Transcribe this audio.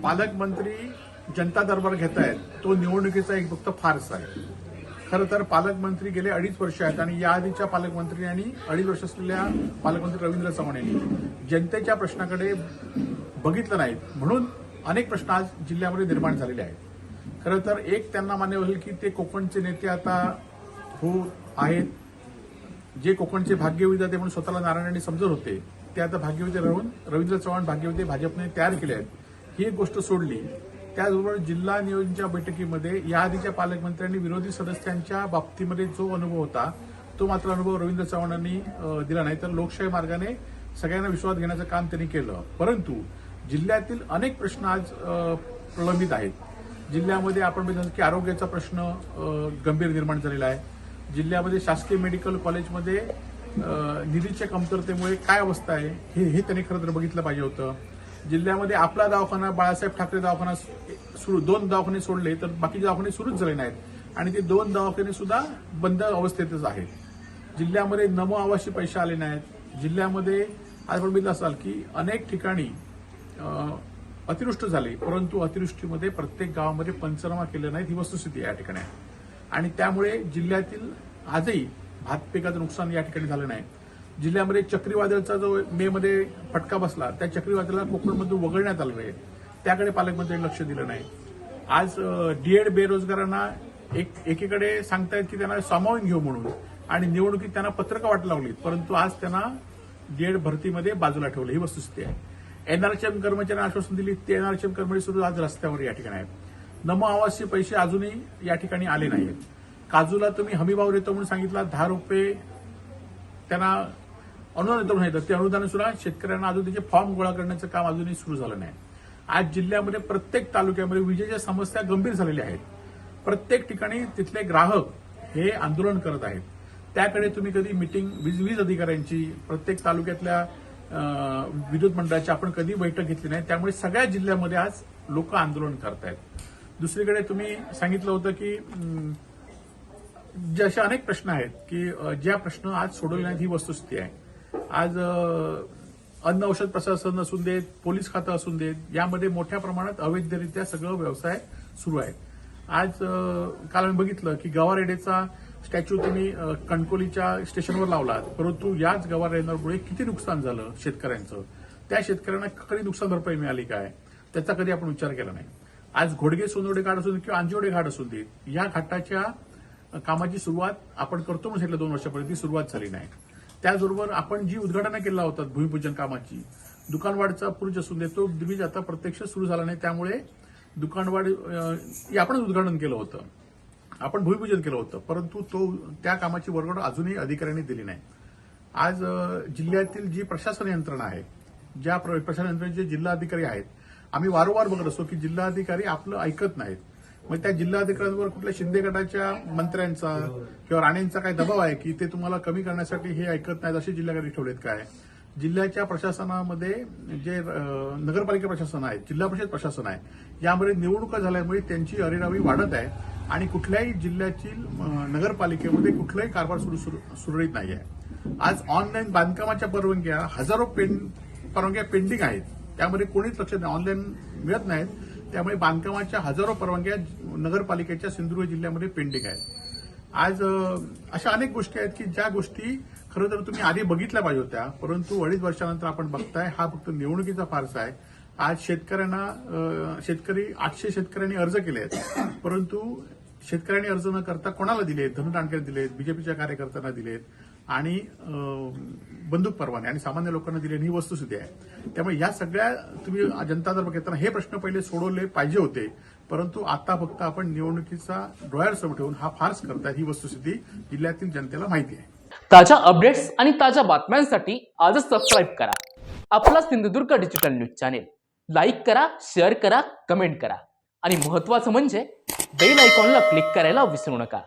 पालकमंत्री जनता दरबार घेत आहेत तो निवडणुकीचा एक फक्त फार्स आहे. खरं तर पालकमंत्री गेले 2.5 वर्ष आहेत आणि या आधीच्या पालकमंत्री आणि 2.5 वर्ष असलेल्या पालकमंत्री रवींद्र चव्हाण यांनी जनतेच्या प्रश्नाकडे बघितलं नाहीत, म्हणून अनेक प्रश्न आज जिल्ह्यामध्ये निर्माण झालेले आहेत. खरं तर एक त्यांना मान्य होईल की ते कोकणचे नेते आता आहेत, जे कोकणचे भाग्यविधाते म्हणून स्वतःला नारायणांनी समजत होते ते आता भाग्यविधे राहून रवींद्र चव्हाण भाग्यविधे भाजपने तयार केले आहेत, ही एक गोष्ट सोडली. त्याचबरोबर जिल्हा नियोजनच्या बैठकीमध्ये या आधीच्या पालकमंत्र्यांनी विरोधी सदस्यांच्या बाबतीमध्ये जो अनुभव होता तो मात्र अनुभव रवींद्र चव्हाणांनी दिला नाही. तर लोकशाही मार्गाने सगळ्यांना विश्वास घेण्याचं काम त्यांनी केलं. परंतु जिल्ह्यातील अनेक प्रश्न आज प्रलंबित आहेत. जिल्ह्यामध्ये आपण बघितलं की आरोग्याचा प्रश्न गंभीर निर्माण झालेला आहे. जिल्ह्यामध्ये शासकीय मेडिकल कॉलेजमध्ये निधीच्या कमतरतेमुळे काय अवस्था आहे हे त्यांनी खरं तर बघितलं पाहिजे होतं. जिल्ह्यामध्ये आपला दवाखाना, बाळासाहेब ठाकरे दवाखाना सुरू, 2 दवाखाने सोडले तर बाकीचे दवाखाने सुरूच झाले नाहीत आणि ते 2 दवाखाने सुद्धा बंद अवस्थेतच आहेत. जिल्ह्यामध्ये नमो आवासचे पैसे आले नाहीत. जिल्ह्यामध्ये आज आपण बघितलं असाल की अनेक ठिकाणी अतिवृष्टी झाली, परंतु अतिवृष्टीमध्ये प्रत्येक गावामध्ये पंचनामा केले नाहीत, ही वस्तुस्थिती या ठिकाणी आहे. आणि त्यामुळे जिल्ह्यातील आजही भात पिकाचं नुकसान या ठिकाणी झालं नाही. जिल्ह्यामध्ये चक्रीवादळाचा जो मे मध्ये फटका बसला त्या चक्रीवादळाला कोकणमधून वगळण्यात आलं आहे, त्याकडे पालकमंत्र्यांनी लक्ष दिलं नाही. आज डीएड बेरोजगारांना एकीकडे सांगतायत की त्यांना सामावून घेऊ म्हणून आणि निवडणुकीत त्यांना पत्रकं वाटू लागलीत, परंतु आज त्यांना डीएड भरतीमध्ये बाजूला ठेवलं, ही वस्तुस्थिती आहे. एनआरएचएम कर्मचाऱ्यांना आश्वासन दिली, ते एनआरएचएम कर्मचारी सुद्धा आज रस्त्यावर या ठिकाणी आहेत. नमो आवासचे पैसे अजूनही या ठिकाणी आले नाहीत. काजूला तुम्ही हमीभाव देतो म्हणून सांगितला, 10 रुपये त्यांना अनुदान देतो म्हणून सांगितलं, ते अनुदान सुद्धा शेतकऱ्यांना अजून त्याचे फॉर्म गोळा करण्याचं काम अजूनही सुरू झालं नाही. आज जिल्ह्यामध्ये प्रत्येक तालुक्यामध्ये विजेच्या समस्या गंभीर झालेल्या आहेत. प्रत्येक ठिकाणी तिथले ग्राहक हे आंदोलन करत आहेत. त्याकडे तुम्ही कधी मिटिंग वीज अधिकाऱ्यांची प्रत्येक तालुक्यातल्या विद्युत मंडळाची आपण कधी बैठक घेतली नाही. त्यामुळे सगळ्या जिल्ह्यामध्ये आज लोक आंदोलन करतायत. दुसरीकडे तुम्ही सांगितलं होतं की जे असे अनेक प्रश्न आहेत की ज्या प्रश्न आज सोडवले नाहीत, ही वस्तुस्थिती आहे. आज अन्न औषध प्रशासन असून देत, पोलीस खातं असून देत, यामध्ये मोठ्या प्रमाणात अवैधरित्या सगळं व्यवसाय सुरू आहे. आज काल आम्ही बघितलं की गवारेड्याचा स्टॅच्यू तुम्ही कणकोलीच्या स्टेशनवर लावलात, परंतु याच गवारेड्यांमुळे किती नुकसान झालं शेतकऱ्यांचं, त्या शेतकऱ्यांना कधी नुकसान भरपाई मिळाली काय, त्याचा कधी आपण विचार केला नाही. आज घोडगे सोनवडे घाट असून किंवा अंजिवडे घाट असून देत, या घाटाच्या कामाची सुरुवात आपण करतो म्हणून सांगितलं 2 वर्षापर्यंत, ती सुरुवात झाली नाही. त्याचबरोबर आपण जी उद्घाटनं केला होता भूमिपूजन कामाची, दुकानवाडचा पुरुष असून देत, तो द्विज आता प्रत्यक्ष सुरू झाला नाही. त्यामुळे दुकानवाड आपणच उद्घाटन केलं होतं, आपण भूमिपूजन केलं होतं, परंतु त्या कामाची वर्गवाढ अजूनही अधिकाऱ्यांनी दिली नाही. आज जिल्ह्यातील जी प्रशासन यंत्रणा आहे, ज्या प्रशासन यंत्रणेचे जिल्हाधिकारी आहेत, आम्ही वारंवार बघत असतो की जिल्हाधिकारी आपलं ऐकत नाहीत. मग त्या जिल्हाधिकाऱ्यांवर कुठल्या शिंदे गटाच्या मंत्र्यांचा किंवा राणेंचा काय दबाव आहे की ते तुम्हाला कमी करण्यासाठी हे ऐकत नाहीत, असे जिल्हाधिकारी ठेवलेत काय? जिल्ह्याच्या प्रशासनामध्ये जे नगरपालिका प्रशासन आहे, जिल्हा परिषद प्रशासन आहे, यामध्ये निवडणुका झाल्यामुळे त्यांची अरेरावी वाढत आहे आणि कुठल्याही जिल्ह्यातील नगरपालिकेमध्ये कुठलाही कारभार सुरळीत नाही आहे. आज ऑनलाईन बांधकामाच्या परवानग्या हजारो परवानग्या पेंडिंग आहेत, त्यामध्ये कोणीच लक्ष नाही, ऑनलाईन मिळत नाहीत. त्यामुळे बांधकामाच्या हजारो परवानग्या नगरपालिकेच्या सिंधुदुर्ग जिल्ह्यामध्ये पेंडिंग आहेत. आज अशा अनेक गोष्टी आहेत की ज्या गोष्टी खरं तर तुम्ही आधी बघितल्या पाहिजे होत्या, परंतु 2.5 वर्षानंतर आपण बघताय हा फक्त निवडणुकीचा फार्स आहे. आज शेतकरी 800 शेतकऱ्यांनी अर्ज केले आहेत, परंतु शेतकऱ्यांनी अर्ज न करता कोणाला दिलेत? धनुदांडकर दिलेत, बीजेपीच्या कार्यकर्त्यांना दिलेत आणि बंदूक परवाने आणि सामान्य लोकांना दिले, ही वस्तुस्थिती आहे. त्यामुळे या सगळ्या तुम्ही जनता दरबार घेताना हे प्रश्न पहिले सोडवले पाहिजे होते, परंतु आता फक्त आपण निवडणुकीचा डोळ्यासमोर ठेवून हा फार्स करताय, ही वस्तुस्थिती जिल्ह्यातील जनतेला माहिती आहे. ताज्या अपडेट्स आणि ताज्या बातम्यांसाठी आजच सबस्क्राईब करा आपला Sindhudurg digital news channel. Like करा, शेअर करा, कमेंट करा आणि महत्त्वाचं म्हणजे बेल आयकॉनला क्लिक करायला विसरू नका.